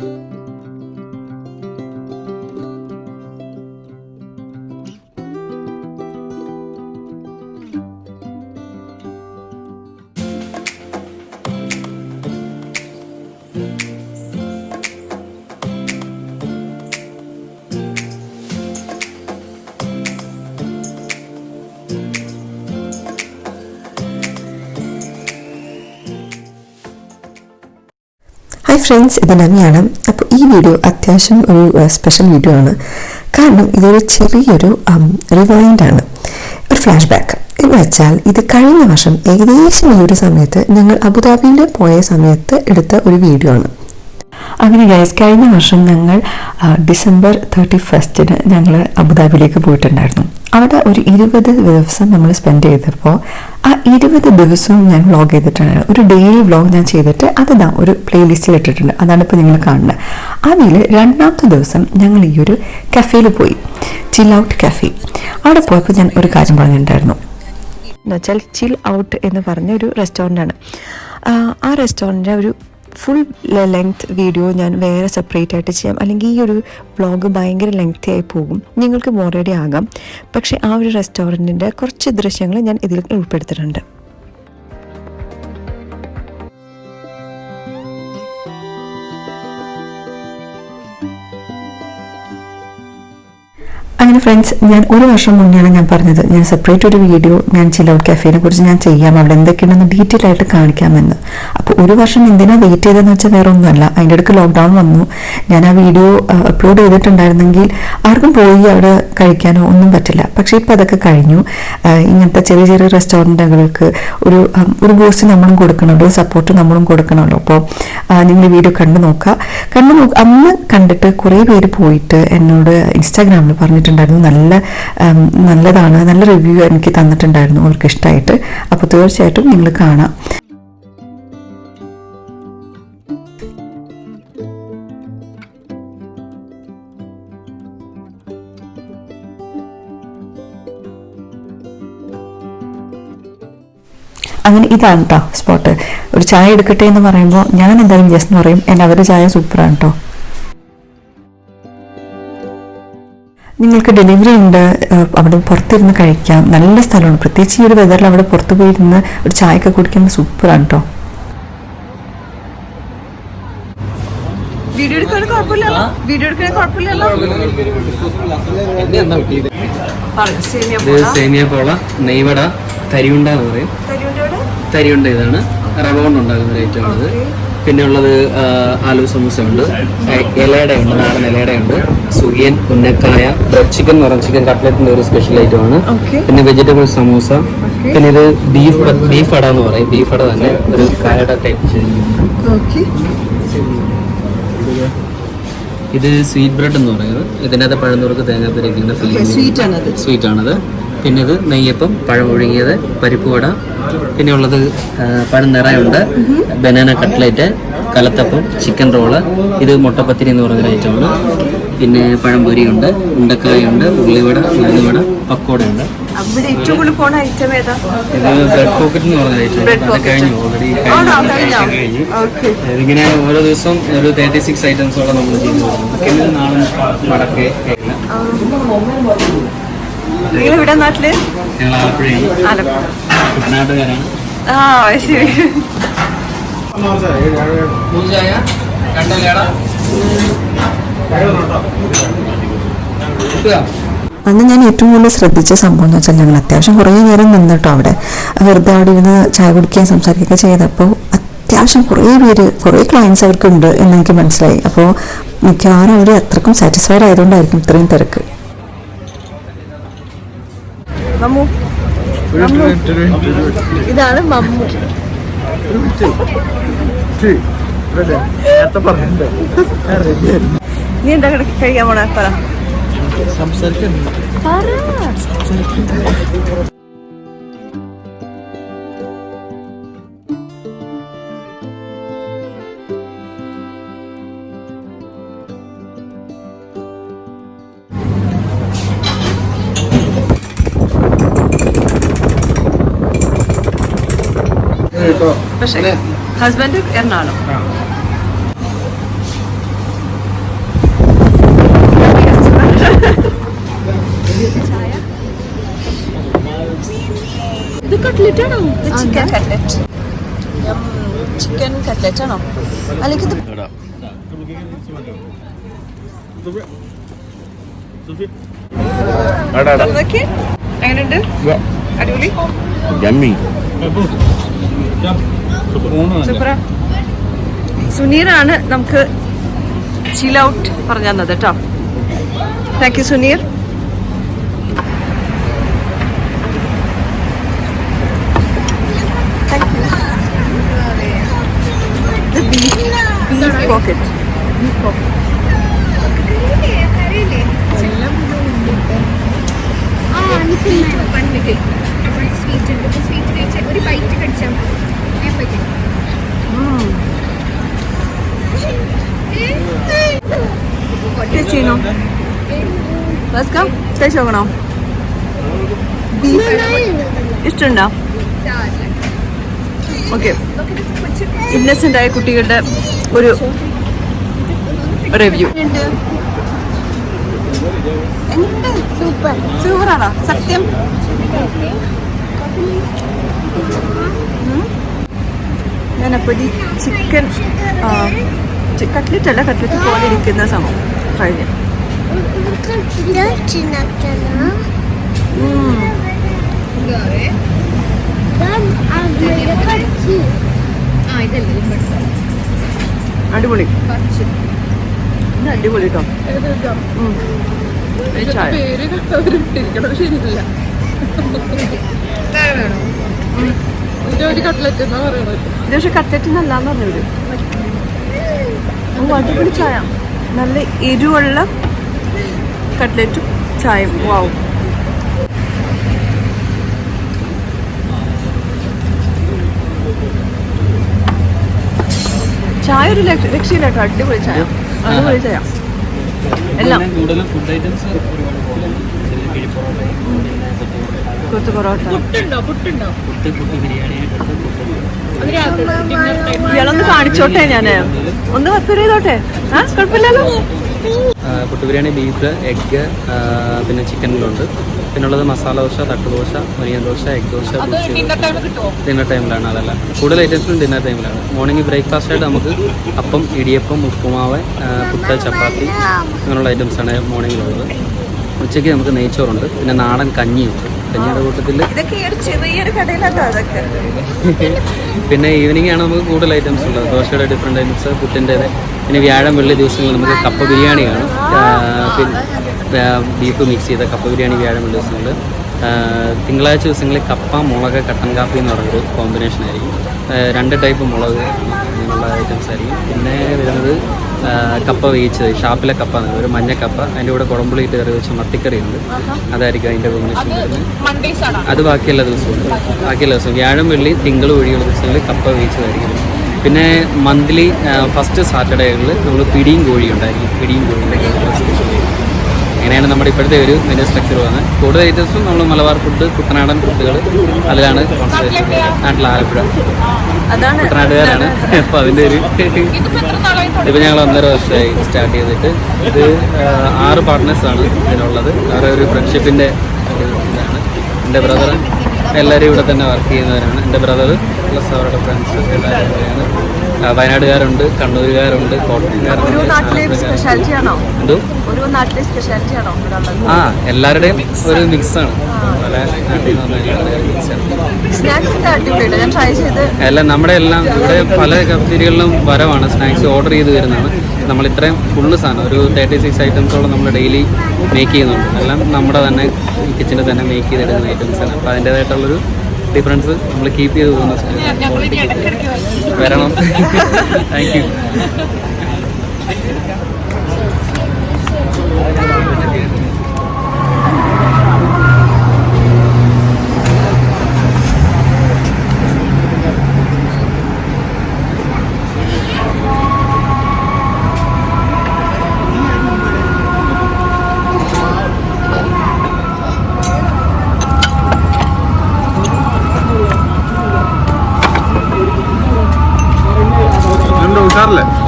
Hi friends, ഇത് നമിയാണ്. അപ്പോൾ ഈ വീഡിയോ അത്യാവശ്യം ഒരു സ്പെഷ്യൽ വീഡിയോ ആണ്. കാരണം ഇതൊരു ചെറിയൊരു റിവൈൻഡാണ്, ഒരു ഫ്ലാഷ് ബാക്ക് എന്ന് വെച്ചാൽ ഇത് കഴിഞ്ഞ വർഷം ഏകദേശം ഈ ഒരു സമയത്ത് ഞങ്ങൾ അബുദാബിയിൽ പോയ സമയത്ത് എടുത്ത ഒരു വീഡിയോ ആണ്. അങ്ങനെ ഗൈസ്, കഴിഞ്ഞ വർഷം ഞങ്ങൾ ഡിസംബർ 31 ഞങ്ങൾ അബുദാബിയിലേക്ക് പോയിട്ടുണ്ടായിരുന്നു. അവിടെ ഒരു 20 ദിവസം നമ്മൾ സ്പെൻഡ് ചെയ്തപ്പോൾ ആ 20 ദിവസവും ഞാൻ വ്ളോഗ് ചെയ്തിട്ടുണ്ട്. ഒരു ഡെയിലി വ്ളോഗ് ഞാൻ ചെയ്തിട്ട് അത് ഒരു പ്ലേലിസ്റ്റിൽ ഇട്ടിട്ടുണ്ട്. അതാണ് ഇപ്പോൾ നിങ്ങൾ കാണുന്നത്. അതിൽ രണ്ടാമത്തെ ദിവസം ഞങ്ങൾ ഈ ഒരു കഫേയിൽ പോയി, ചിൽ ഔട്ട് കഫേ. അവിടെ പോയപ്പോൾ ഞാൻ ഒരു കാര്യം പറഞ്ഞിട്ടുണ്ടായിരുന്നു. എന്നുവെച്ചാൽ ചിൽ ഔട്ട് എന്ന് പറഞ്ഞ ഒരു റെസ്റ്റോറൻ്റാണ്. ആ റെസ്റ്റോറൻറ്റിൻ്റെ ഒരു ഫുൾ ലെങ്ത് വീഡിയോ ഞാൻ വേറെ സെപ്പറേറ്റ് ആയിട്ട് ചെയ്യാം, അല്ലെങ്കിൽ ഈ ഒരു വ്ളോഗ് ഭയങ്കര ലെങ്തി ആയി പോകും, നിങ്ങൾക്ക് ബോറടി ആകാം. പക്ഷേ ആ ഒരു റെസ്റ്റോറൻറ്റിൻ്റെ കുറച്ച് ദൃശ്യങ്ങൾ ഞാൻ ഇതിൽ ഉൾപ്പെടുത്തിയിട്ടുണ്ട്. അങ്ങനെ ഫ്രണ്ട്സ്, ഞാൻ ഒരു വർഷം മുന്നെയാണ് ഞാൻ പറഞ്ഞത് ഞാൻ സെപ്പറേറ്റ് ഒരു വീഡിയോ ഞാൻ ചിൽ ഔട്ട് കഫേനെ കുറിച്ച് ഞാൻ ചെയ്യാം, അവിടെ എന്തൊക്കെയാണെന്ന് ഡീറ്റെയിൽ ആയിട്ട് കാണിക്കാമെന്ന്. അപ്പോൾ ഒരു വർഷം എന്തിനാണ് വെയിറ്റ് ചെയ്തതെന്ന് വെച്ചാൽ വേറെ ഒന്നുമല്ല, അതിൻ്റെ ഇടയ്ക്ക് ലോക്ക്ഡൗൺ വന്നു. ഞാൻ ആ വീഡിയോ അപ്ലോഡ് ചെയ്തിട്ടുണ്ടായിരുന്നെങ്കിൽ ആർക്കും പോയി അവിടെ കഴിക്കാനോ ഒന്നും പറ്റില്ല. പക്ഷേ ഇപ്പോൾ അതൊക്കെ കഴിഞ്ഞു. ഇങ്ങനത്തെ ചെറിയ ചെറിയ റെസ്റ്റോറൻറ്റുകൾക്ക് ഒരു ബൂസ്റ്റ് നമ്മളും കൊടുക്കണമല്ലോ, ഒരു സപ്പോർട്ട് നമ്മളും കൊടുക്കണമല്ലോ. അപ്പോൾ നിങ്ങൾ വീഡിയോ അന്ന് കണ്ടിട്ട് കുറേ പേര് പോയിട്ട് എന്നോട് ഇൻസ്റ്റാഗ്രാമിൽ പറഞ്ഞിട്ടുണ്ടായിരുന്നു നല്ലതാണ്, നല്ല റിവ്യൂ എനിക്ക് തന്നിട്ടുണ്ടായിരുന്നു, അവർക്ക് ഇഷ്ടമായിട്ട്. അപ്പോൾ തീർച്ചയായിട്ടും നിങ്ങൾ കാണാം. അങ്ങനെ ഇതാണ് കേട്ടോ സ്പോട്ട്. ഒരു ചായ എടുക്കട്ടെ എന്ന് പറയുമ്പോൾ ഞാൻ എന്തായാലും ജസ്റ്റ് എന്ന് പറയും, അവരുടെ ചായ സൂപ്പറാണ് കേട്ടോ. നിങ്ങൾക്ക് ഡെലിവറി ഉണ്ട്, അവിടെ പുറത്തിരുന്ന് കഴിക്കാം, നല്ല സ്ഥലമാണ്. പ്രത്യേകിച്ച് ഈ ഒരു വെതറിൽ അവിടെ പുറത്ത് പോയിരുന്ന് ഒരു ചായയൊക്കെ കുടിക്കുന്നത് സൂപ്പറാണ് കേട്ടോ. സേമിയ പോള, നെയ്വട, തരിയുണ്ട എന്ന് പറയും. തരിയുണ്ട ഇതാണ് റവ കൊണ്ടുണ്ടാകുന്ന ഒരു ഐറ്റം ആണ്. പിന്നെ ഉള്ളത് ആലു സമൂസ ഉണ്ട്, ഇലയുടെ ഉണ്ട്, നാടൻ ഇലയുടെ ഉണ്ട്, സുഖിയൻ, ഉന്നക്കായ, ചിക്കൻ എന്ന് പറഞ്ഞ ചിക്കൻ കട്ട്ലറ്റിന്റെ ഒരു സ്പെഷ്യൽ ഐറ്റം ആണ്. പിന്നെ വെജിറ്റബിൾ സമൂസ, പിന്നെ ഇത് ബീഫ് അട എന്ന് പറയും. ബീഫ് അട തന്നെ ഒരു കായയുടെ ടൈപ്പ്. ഇത് സ്വീറ്റ് ബ്രെഡ് എന്ന് പറയുന്നത്. ഇതിനകത്ത് പഴനുറുക്ക് തേങ്ങാപ്പിരിക്കുന്ന സ്വീറ്റ് ആണത്. പിന്നെ ഇത് നെയ്യപ്പം, പഴം ഒഴുകിയത്, പരിപ്പ് വട, പിന്നെ ഉള്ളത് പഴം നിറയുണ്ട്, ബനാന കട്ട്ലേറ്റ്, കലത്തപ്പം, ചിക്കൻ റോള്, ഇത് മുട്ടപ്പത്തിരി എന്ന് പറയുന്ന ഐറ്റമാണ്. പിന്നെ പഴംപൊരിയുണ്ട്, ഉണ്ടക്കായുണ്ട്, ഉള്ളിവട, ഉള്ളിവട, പക്കോടയുണ്ട്. ഇത് ബ്രെഡ് പോക്കറ്റ് എന്ന് പറഞ്ഞ ഐറ്റം. അത് കഴിഞ്ഞു, ഓൾറെഡി കഴിഞ്ഞു. ഇതിങ്ങനെ ഓരോ ദിവസം ഒരു 36 ഐറ്റംസോളം നമ്മൾ ചെയ്തു കൊടുക്കുന്നു. പിന്നെ നാളെ മടക്കേ ഇവിടെ നാട്ടില് ഞങ്ങൾ കുട്ടനാട്ടുകാരാണ്. അന്ന് ഞാൻ ഏറ്റവും കൂടുതൽ ശ്രദ്ധിച്ച സംഭവം എന്ന് വെച്ചാൽ ഞങ്ങൾ അത്യാവശ്യം കുറേ നേരം നിന്നിട്ടോ അവിടെ വെറുതെ അവിടെ ഇരുന്ന് ചായ കുടിക്കുകയും സംസാരിക്കുകയൊക്കെ ചെയ്തപ്പോൾ അത്യാവശ്യം കുറേ ക്ലയൻസ് അവർക്കുണ്ട് എന്നെനിക്ക് മനസ്സിലായി. അപ്പോൾ മിക്കവാറും അവർ അത്രക്കും സാറ്റിസ്ഫൈഡ് ആയതുകൊണ്ടായിരിക്കും ഇത്രയും തിരക്ക്. ഇതാണ് മമ്മു. നീ എന്താ കഴിക്കാൻ പോണ? പറ. പക്ഷേ ഹസ്ബൻഡ് എറണാകുളം. കട്ട്ലറ്റ് ആണോ? Chicken cutlet. ചിക്കൻ കട്ട്ലറ്റ് ആണോ? അല്ലെങ്കിൽ ഇത് എങ്ങനെയുണ്ട്? അടിപൊളി. സൂപ്പറാ. സുനീറാണ് നമുക്ക് ചിൽ ഔട്ട് പറഞ്ഞു തന്നത് കേട്ടോ. Thank you Suneer. Beef pocket. നോക്കണോ? ഇഷ്ടമുണ്ടോ? ഓക്കെ. ഇന്നസെന്റ് ആയ കുട്ടികളുടെ ഒരു റിവ്യൂ. സൂപ്പറാണോ? സത്യം. ഞാനപ്പോൾ ഈ ചിക്കൻ കട്ട്ലറ്റ് അല്ല, കട്ട്ലറ്റ് പോലെ ഇരിക്കുന്ന സംഭവം ട്രൈ ചെയ്യാം. അടിപൊളി. അടിപൊളി കേട്ടോ. ശരിയില്ല. ഇത് പക്ഷെ കട്ട്ലറ്റ് നല്ലാന്ന് പറഞ്ഞവര്. അടിപൊളി ചായ. നല്ല എരിവുള്ള കട്ട്ലറ്റും ചായയും. വാവും. ചായ ഒരു രക്ഷയില്ല കേട്ടോ. അടിപൊളി ചായ. അടിപൊളി ചായ. എല്ലാം കൊത്തു പൊറോട്ട. ഇയാളൊന്ന് കാണിച്ചോട്ടെ. ഞാന് ഒന്ന് വെപ്പര് ചെയ്തോട്ടെ. കുഴപ്പമില്ലല്ലോ. പുട്ട് ബിരിയാണി, ബീഫ്, എഗ്ഗ്, പിന്നെ ചിക്കനിലുണ്ട്. പിന്നുള്ളത് മസാല ദോശ, തട്ടുദോശ, മുരിയൻ ദോശ, എഗ് ദോശ. ഡിന്നർ ടൈമിലാണ്. അതല്ല, കൂടുതൽ ഐറ്റംസും ഡിന്നർ ടൈമിലാണ്. മോർണിംഗ് ബ്രേക്ക്ഫാസ്റ്റായിട്ട് നമുക്ക് അപ്പം, ഇടിയപ്പം, ഉപ്പുമാവ്, പുട്ട്, ചപ്പാത്തി അങ്ങനെയുള്ള ഐറ്റംസാണ് മോർണിംഗിലുള്ളത്. ഉച്ചയ്ക്ക് നമുക്ക് നെയ്ച്ചോറുണ്ട്. പിന്നെ നാടൻ കഞ്ഞിയുണ്ട്. കഞ്ഞിയുടെ കൂട്ടത്തിൽ പിന്നെ ഈവനിങ് ആണ് നമുക്ക് കൂടുതൽ ഐറ്റംസ് ഉള്ളത്. ദോശയുടെ ഡിഫറെൻറ്റ് ഐറ്റംസ്, പുട്ടിൻ്റെ. പിന്നെ വ്യാഴം വെള്ളി ദിവസങ്ങളിൽ നമുക്ക് കപ്പ ബിരിയാണി കാണും. പിന്നെ ബീഫ് മിക്സ് ചെയ്ത കപ്പ ബിരിയാണി വ്യാഴം വെള്ളി ദിവസങ്ങളിൽ. തിങ്കളാഴ്ച ദിവസങ്ങളിൽ കപ്പ, മുളക്, കട്ടൻ കാപ്പി എന്ന് പറഞ്ഞൊരു കോമ്പിനേഷൻ ആയിരിക്കും. 2 ടൈപ്പ് മുളക് അങ്ങനെയുള്ള ഐറ്റംസ് ആയിരിക്കും. പിന്നെ വരുന്നത് കപ്പ വേവിച്ചത്, ഷാപ്പിലെ കപ്പ, ഒരു മഞ്ഞ കപ്പ, അതിൻ്റെ കൂടെ കുടമ്പുളിയിട്ട് കറി വെച്ച മത്തിക്കറി ഉണ്ട്. അതായിരിക്കും അതിൻ്റെ കോമ്പിനേഷൻ വരുന്നത്. അത് ബാക്കിയുള്ള ദിവസവും വ്യാഴം വെള്ളി തിങ്കൾ ഒഴിയുള്ള ദിവസങ്ങളിൽ കപ്പ വേവിച്ചതായിരിക്കും. പിന്നെ മന്ത്ലി ഫസ്റ്റ് സാറ്റർഡേകളിൽ നമ്മൾ പിടിയും കോഴി ഉണ്ടായിരിക്കും. പിടിയും കോഴി അങ്ങനെയാണ് നമ്മുടെ ഇപ്പോഴത്തെ ഒരു മെനു സ്ട്രക്ചർ വന്നത്. കൂടുതൽ ഐറ്റംസും നമ്മൾ മലബാർ ഫുഡ്, കുട്ടനാടൻ ഫുഡുകൾ അതിലാണ് കോൺസെൻട്രേറ്റ് ചെയ്തത്. നാട്ടിൽ ആലപ്പുഴ കുട്ടനാട്ടുകാരാണ്. അപ്പോൾ അതിൻ്റെ ഒരു ഇപ്പോൾ ഞങ്ങൾ 1.5 വർഷമായി സ്റ്റാർട്ട് ചെയ്തിട്ട്. ഇത് 6 പാർട്ട്നേഴ്സാണ് ഇതിനുള്ളത്. അവരുടെ ഒരു ഫ്രണ്ട്ഷിപ്പിൻ്റെ ഇതാണ്. എൻ്റെ ബ്രദർ എല്ലാവരും ഇവിടെ തന്നെ വർക്ക് ചെയ്യുന്നവരാണ്. എൻ്റെ ബ്രദർ പ്ലസ് അവരുടെ ഫ്രണ്ട്സ് എല്ലാവരും ഇവിടെയാണ്. വയനാടുകാരുണ്ട്, കണ്ണൂരുകാരുണ്ട്, കോട്ടയംകാരുണ്ട്. എന്തോ എല്ലാവരുടെയും ഒരു മിക്സാണ്. പല നാട്ടിൽ എല്ലാം നമ്മുടെ എല്ലാം ഇവിടെ പല കഫ്റ്റീരിയകളിലും വരവാണ്. സ്നാക്സ് ഓർഡർ ചെയ്ത് വരുന്നതാണ്. നമ്മൾ ഇത്രയും ഫുള്ള് സാധനം ഒരു 36 ഐറ്റംസോളം നമ്മൾ ഡെയിലി മേക്ക് ചെയ്യുന്നുണ്ട്. എല്ലാം നമ്മുടെ തന്നെ കിച്ചണിൽ തന്നെ മേക്ക് ചെയ്തെടുക്കുന്ന ഐറ്റംസാണ്. അപ്പോൾ അതിൻ്റേതായിട്ടുള്ളൊരു ഡിഫറൻസ് നമ്മൾ കീപ്പ് ചെയ്ത് പോകുന്ന വരണം. Thank you.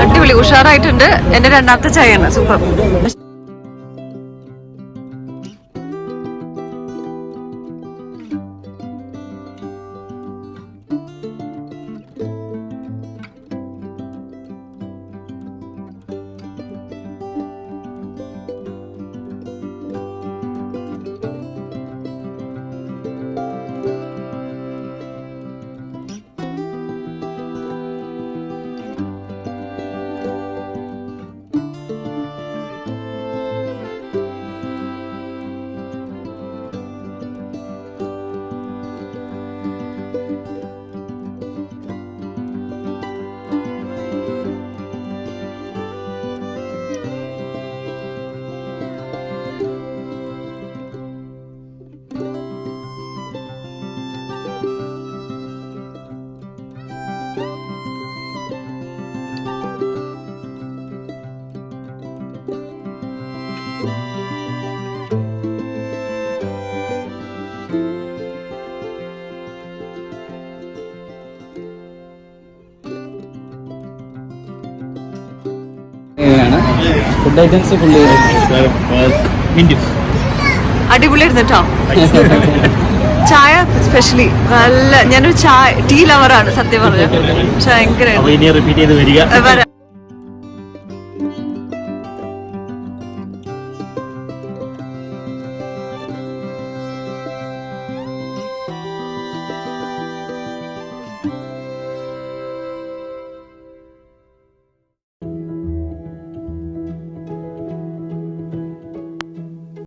അടിപൊളി ഉഷാറായിട്ടുണ്ട്. എന്റെ 2ാമത്തെ ചായയാണ്. സൂപ്പർ. ഫുഡ് ഐറ്റംസ് ഫുള്ള് അടിപൊളിയായിരുന്നു കേട്ടോ. ചായ സ്പെഷ്യലി നല്ല, ഞാനൊരു ചായ ടീ ലവറാണ് സത്യം പറഞ്ഞത്. പക്ഷെ ഭയങ്കര